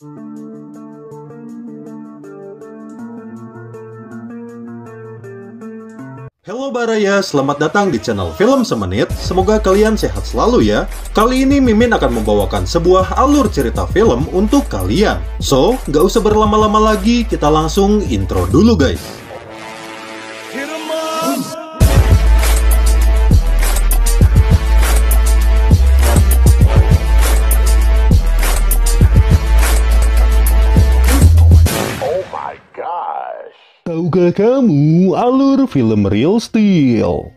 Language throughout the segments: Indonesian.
Halo Baraya, selamat datang di channel Film Semenit. Semoga kalian sehat selalu ya. Kali ini Mimin akan membawakan sebuah alur cerita film untuk kalian. So, gak usah berlama-lama lagi, kita langsung intro dulu guys. Tahukah kamu alur film Real Steel?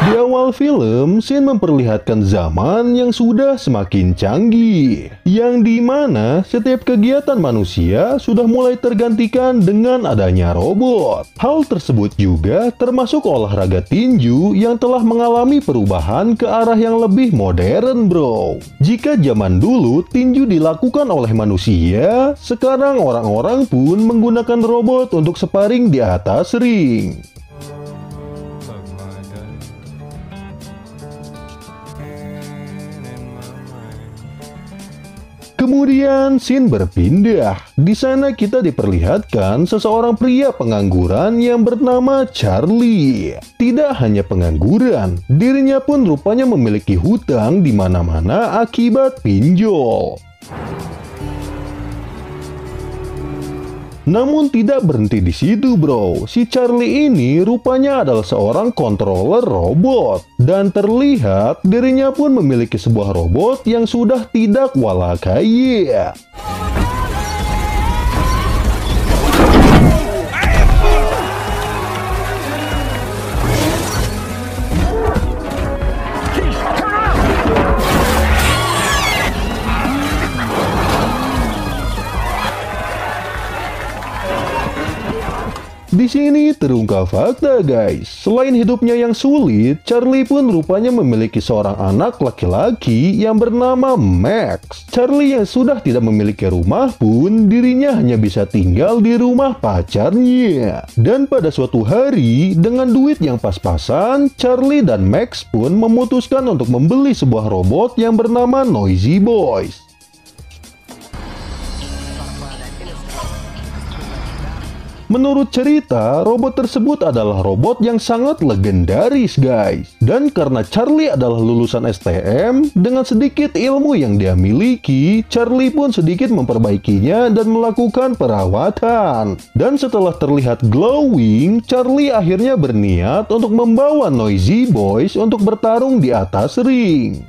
Di awal film, Shin memperlihatkan zaman yang sudah semakin canggih, yang dimana setiap kegiatan manusia sudah mulai tergantikan dengan adanya robot. Hal tersebut juga termasuk olahraga tinju yang telah mengalami perubahan ke arah yang lebih modern, bro. Jika zaman dulu tinju dilakukan oleh manusia, sekarang orang-orang pun menggunakan robot untuk sparring di atas ring. Kemudian Shin berpindah. Di sana kita diperlihatkan seseorang pria pengangguran yang bernama Charlie. Tidak hanya pengangguran, dirinya pun rupanya memiliki hutang di mana-mana akibat pinjol. Namun tidak berhenti di situ, bro. Si Charlie ini rupanya adalah seorang controller robot. Dan terlihat dirinya pun memiliki sebuah robot yang sudah tidak walakaya. Di sini terungkap fakta guys, selain hidupnya yang sulit, Charlie pun rupanya memiliki seorang anak laki-laki yang bernama Max. Charlie yang sudah tidak memiliki rumah pun, dirinya hanya bisa tinggal di rumah pacarnya. Dan pada suatu hari, dengan duit yang pas-pasan, Charlie dan Max pun memutuskan untuk membeli sebuah robot yang bernama Noisy Boys. Menurut cerita, robot tersebut adalah robot yang sangat legendaris guys. Dan karena Charlie adalah lulusan STM, dengan sedikit ilmu yang dia miliki, Charlie pun sedikit memperbaikinya dan melakukan perawatan. Dan setelah terlihat glowing, Charlie akhirnya berniat untuk membawa Noisy Boys untuk bertarung di atas ring.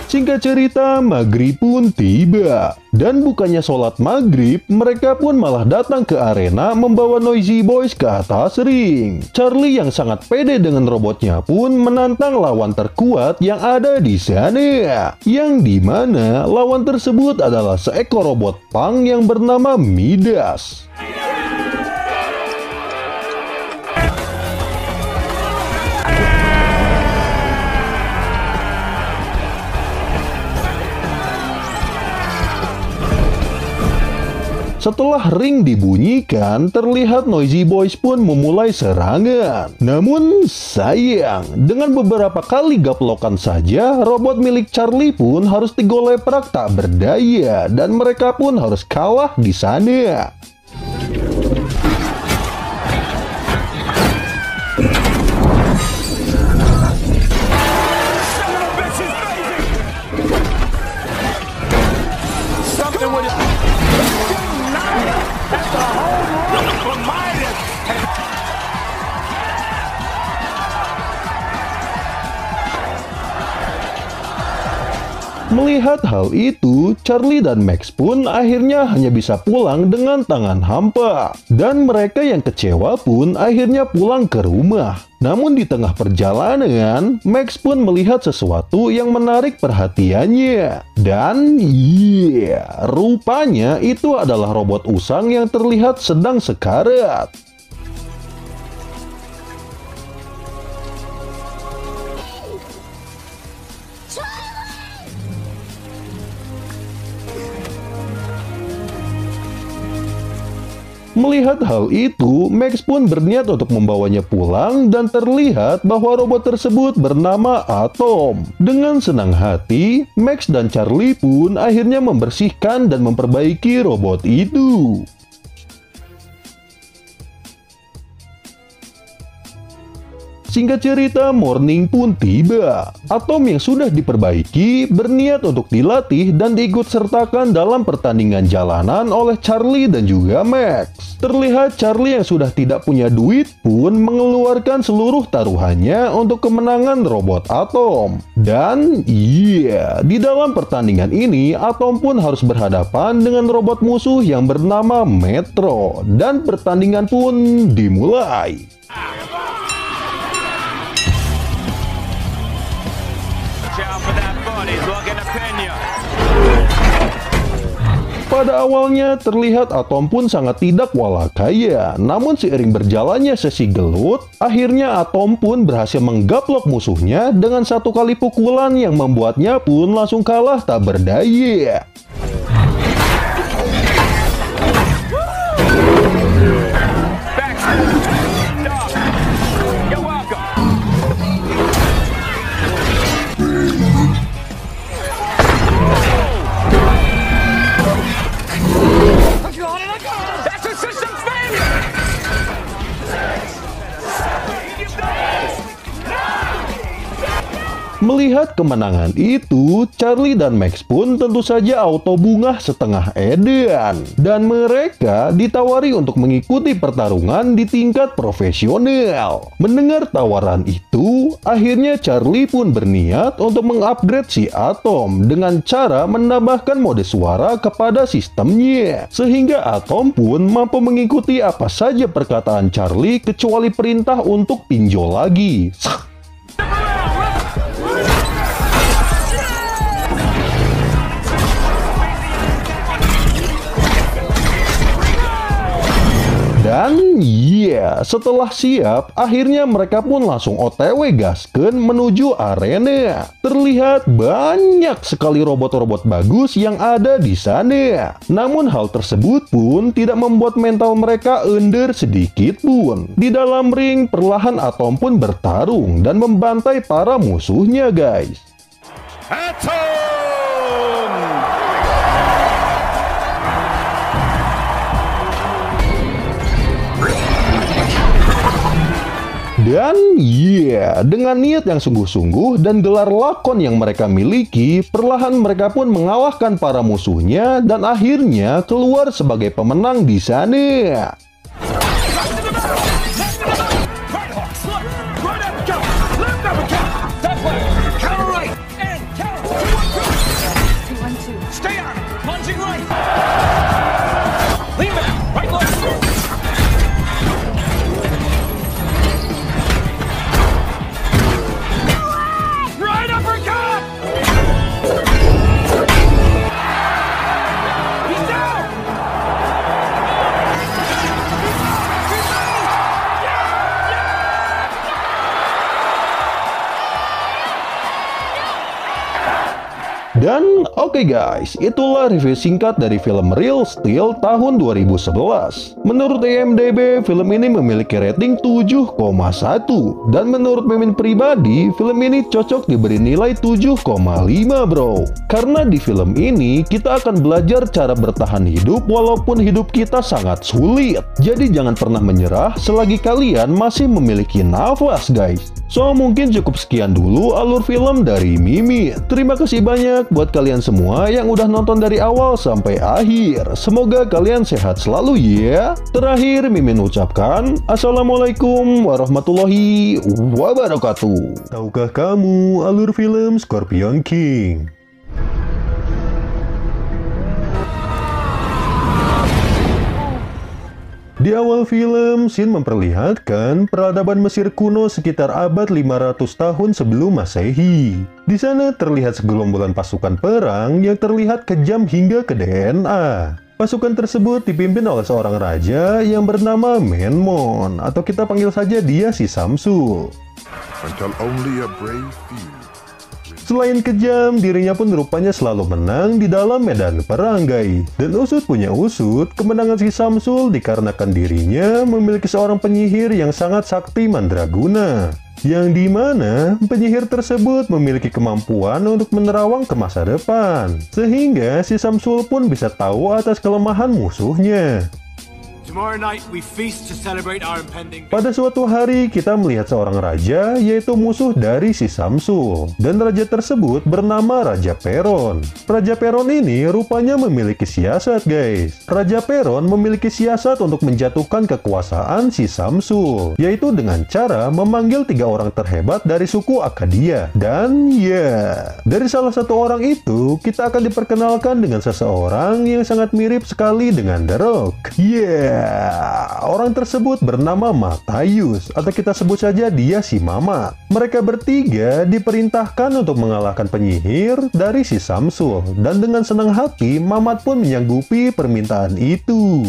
Singkat cerita, maghrib pun tiba. Dan bukannya sholat maghrib, mereka pun malah datang ke arena membawa Noisy Boys ke atas ring. Charlie yang sangat pede dengan robotnya pun menantang lawan terkuat yang ada di sana. Yang dimana lawan tersebut adalah seekor robot punk yang bernama Midas. Setelah ring dibunyikan, terlihat Noisy Boys pun memulai serangan. Namun sayang, dengan beberapa kali gaplokan saja, robot milik Charlie pun harus digoleprak tak berdaya dan mereka pun harus kalah di sana. Melihat hal itu, Charlie dan Max pun akhirnya hanya bisa pulang dengan tangan hampa. Dan mereka yang kecewa pun akhirnya pulang ke rumah. Namun di tengah perjalanan, Max pun melihat sesuatu yang menarik perhatiannya. Dan rupanya itu adalah robot usang yang terlihat sedang sekarat. Melihat hal itu, Max pun berniat untuk membawanya pulang dan terlihat bahwa robot tersebut bernama Atom. Dengan senang hati, Max dan Charlie pun akhirnya membersihkan dan memperbaiki robot itu. Singkat cerita, morning pun tiba. Atom yang sudah diperbaiki berniat untuk dilatih dan diikut sertakan dalam pertandingan jalanan oleh Charlie dan juga Max. Terlihat Charlie yang sudah tidak punya duit pun mengeluarkan seluruh taruhannya untuk kemenangan robot Atom. Dan iya, di dalam pertandingan ini Atom pun harus berhadapan dengan robot musuh yang bernama Metro. Dan pertandingan pun dimulai. Pada awalnya terlihat Atom pun sangat tidak walakaya, namun seiring berjalannya sesi gelut, akhirnya Atom pun berhasil menggaplok musuhnya dengan satu kali pukulan yang membuatnya pun langsung kalah tak berdaya. Melihat kemenangan itu, Charlie dan Max pun tentu saja auto bungah setengah edan. Dan mereka ditawari untuk mengikuti pertarungan di tingkat profesional. Mendengar tawaran itu, akhirnya Charlie pun berniat untuk mengupgrade si Atom dengan cara menambahkan mode suara kepada sistemnya. Sehingga Atom pun mampu mengikuti apa saja perkataan Charlie kecuali perintah untuk pinjol lagi. Dan iya, setelah siap, akhirnya mereka pun langsung OTW gasken menuju arena. Terlihat banyak sekali robot-robot bagus yang ada di sana. Namun hal tersebut pun tidak membuat mental mereka under sedikit pun. Di dalam ring, perlahan Atom pun bertarung dan membantai para musuhnya, guys. Atom! Dan iya, dengan niat yang sungguh-sungguh dan gelar lakon yang mereka miliki, perlahan mereka pun mengalahkan para musuhnya dan akhirnya keluar sebagai pemenang di sana. Dan oke guys, itulah review singkat dari film Real Steel tahun 2011. Menurut IMDb, film ini memiliki rating 7,1. Dan menurut Mimin pribadi, film ini cocok diberi nilai 7,5 bro. Karena di film ini, kita akan belajar cara bertahan hidup walaupun hidup kita sangat sulit. Jadi jangan pernah menyerah selagi kalian masih memiliki nafas guys. So mungkin cukup sekian dulu alur film dari Mimin. Terima kasih banyak buat kalian semua yang udah nonton dari awal sampai akhir. Semoga kalian sehat selalu ya. Terakhir Mimin ucapkan Assalamualaikum warahmatullahi wabarakatuh. Tahukah kamu alur film Scorpion King? Di awal film, scene memperlihatkan peradaban Mesir kuno sekitar abad 500 tahun sebelum Masehi. Di sana terlihat segerombolan pasukan perang yang terlihat kejam hingga ke DNA. Pasukan tersebut dipimpin oleh seorang raja yang bernama Menmon, atau kita panggil saja dia si Samsul. Until only a brave few Selain kejam, dirinya pun rupanya selalu menang di dalam medan perang, guys. Dan usut punya usut, kemenangan si Samsul dikarenakan dirinya memiliki seorang penyihir yang sangat sakti mandraguna. Yang dimana penyihir tersebut memiliki kemampuan untuk menerawang ke masa depan. Sehingga si Samsul pun bisa tahu atas kelemahan musuhnya. Pada suatu hari, kita melihat seorang raja, yaitu musuh dari si Samsul. Dan raja tersebut bernama Raja Peron. Raja Peron ini rupanya memiliki siasat, guys. Raja Peron memiliki siasat untuk menjatuhkan kekuasaan si Samsul, yaitu dengan cara memanggil 3 orang terhebat dari suku Akadia. Dan dari salah satu orang itu, kita akan diperkenalkan dengan seseorang yang sangat mirip sekali dengan The Rock. Orang tersebut bernama Matayus, atau kita sebut saja dia si Mamat. Mereka bertiga diperintahkan untuk mengalahkan penyihir dari si Samsul, dan dengan senang hati Mamat pun menyanggupi permintaan itu.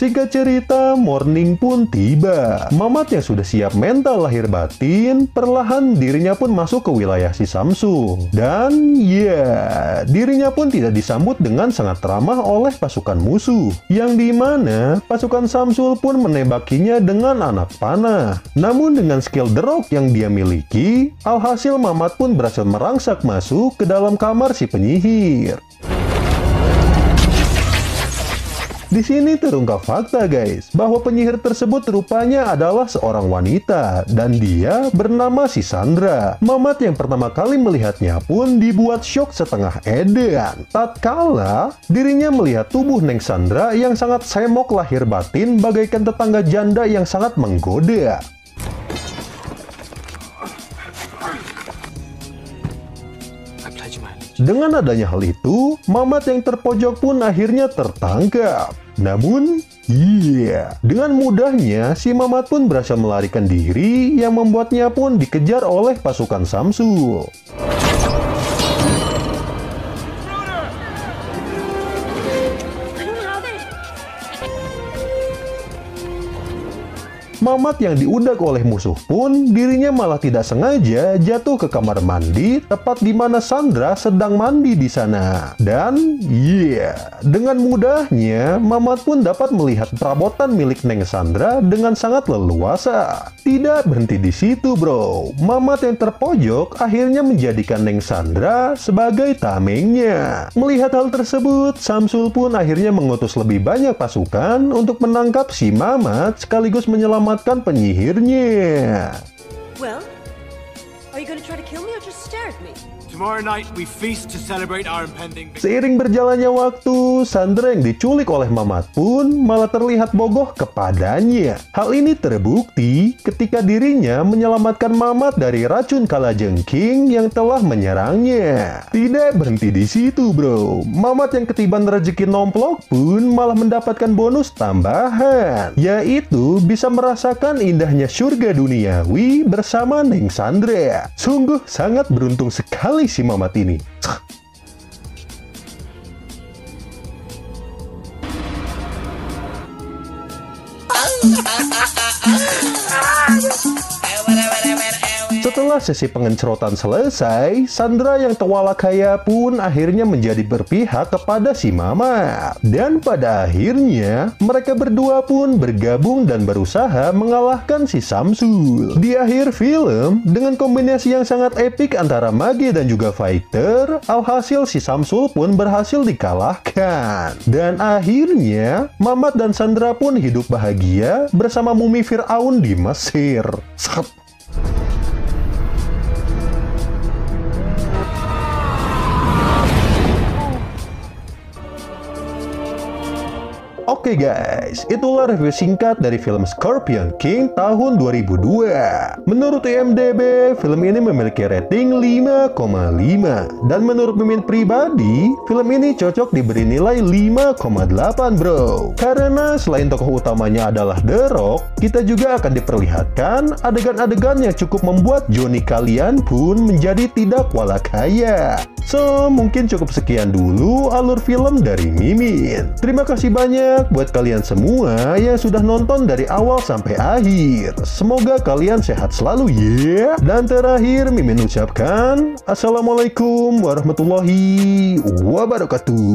Singkat cerita, morning pun tiba. Mamat yang sudah siap mental lahir batin, perlahan dirinya pun masuk ke wilayah si Samsul. Dan dirinya pun tidak disambut dengan sangat ramah oleh pasukan musuh. Yang dimana pasukan Samsul pun menembakinya dengan anak panah. Namun dengan skill The Rock yang dia miliki, alhasil Mamat pun berhasil merangsak masuk ke dalam kamar si penyihir. Di sini terungkap fakta, guys, bahwa penyihir tersebut rupanya adalah seorang wanita, dan dia bernama si Sandra. Mamat yang pertama kali melihatnya pun dibuat syok setengah edan. Tatkala dirinya melihat tubuh Neng Sandra yang sangat semok lahir batin bagaikan tetangga janda yang sangat menggoda. Dengan adanya hal itu, Mamat yang terpojok pun akhirnya tertangkap. Namun, dengan mudahnya si Mamat pun berhasil melarikan diri yang membuatnya pun dikejar oleh pasukan Samsul. Mamat yang diudak oleh musuh pun dirinya malah tidak sengaja jatuh ke kamar mandi tepat di mana Sandra sedang mandi di sana. Dan dengan mudahnya Mamat pun dapat melihat perabotan milik Neng Sandra dengan sangat leluasa. Tidak berhenti di situ, bro. Mamat yang terpojok akhirnya menjadikan Neng Sandra sebagai tamengnya. Melihat hal tersebut, Samsul pun akhirnya mengutus lebih banyak pasukan untuk menangkap si Mamat sekaligus menyelamatkan penyihirnya. Well, are you going to try to kill me or just stare at me? Seiring berjalannya waktu, Sandra yang diculik oleh Mamat pun malah terlihat bogoh kepadanya. Hal ini terbukti ketika dirinya menyelamatkan Mamat dari racun kalajengking yang telah menyerangnya. Tidak berhenti di situ, bro. Mamat yang ketiban rezeki nomplok pun malah mendapatkan bonus tambahan, yaitu bisa merasakan indahnya surga duniawi bersama Neng Sandra. Sungguh sangat beruntung sekali si Mamat ini. Setelah sesi pengencerotan selesai, Sandra yang tewalak kaya pun akhirnya menjadi berpihak kepada si Mamat. Dan pada akhirnya, mereka berdua pun bergabung dan berusaha mengalahkan si Samsul. Di akhir film, dengan kombinasi yang sangat epik antara mage dan juga fighter, alhasil si Samsul pun berhasil dikalahkan. Dan akhirnya, Mamat dan Sandra pun hidup bahagia bersama mumi Fir'aun di Mesir. Oke guys, itulah review singkat dari film Scorpion King tahun 2002. Menurut IMDb, film ini memiliki rating 5,5. Dan menurut Mimin pribadi, film ini cocok diberi nilai 5,8 bro. Karena selain tokoh utamanya adalah The Rock, kita juga akan diperlihatkan adegan-adegan yang cukup membuat Johnny kalian pun menjadi tidak walakaya. So, mungkin cukup sekian dulu alur film dari Mimin. Terima kasih banyak banyak buat kalian semua yang sudah nonton dari awal sampai akhir. Semoga kalian sehat selalu ya. Dan terakhir, Mimin ucapkan Assalamualaikum warahmatullahi wabarakatuh.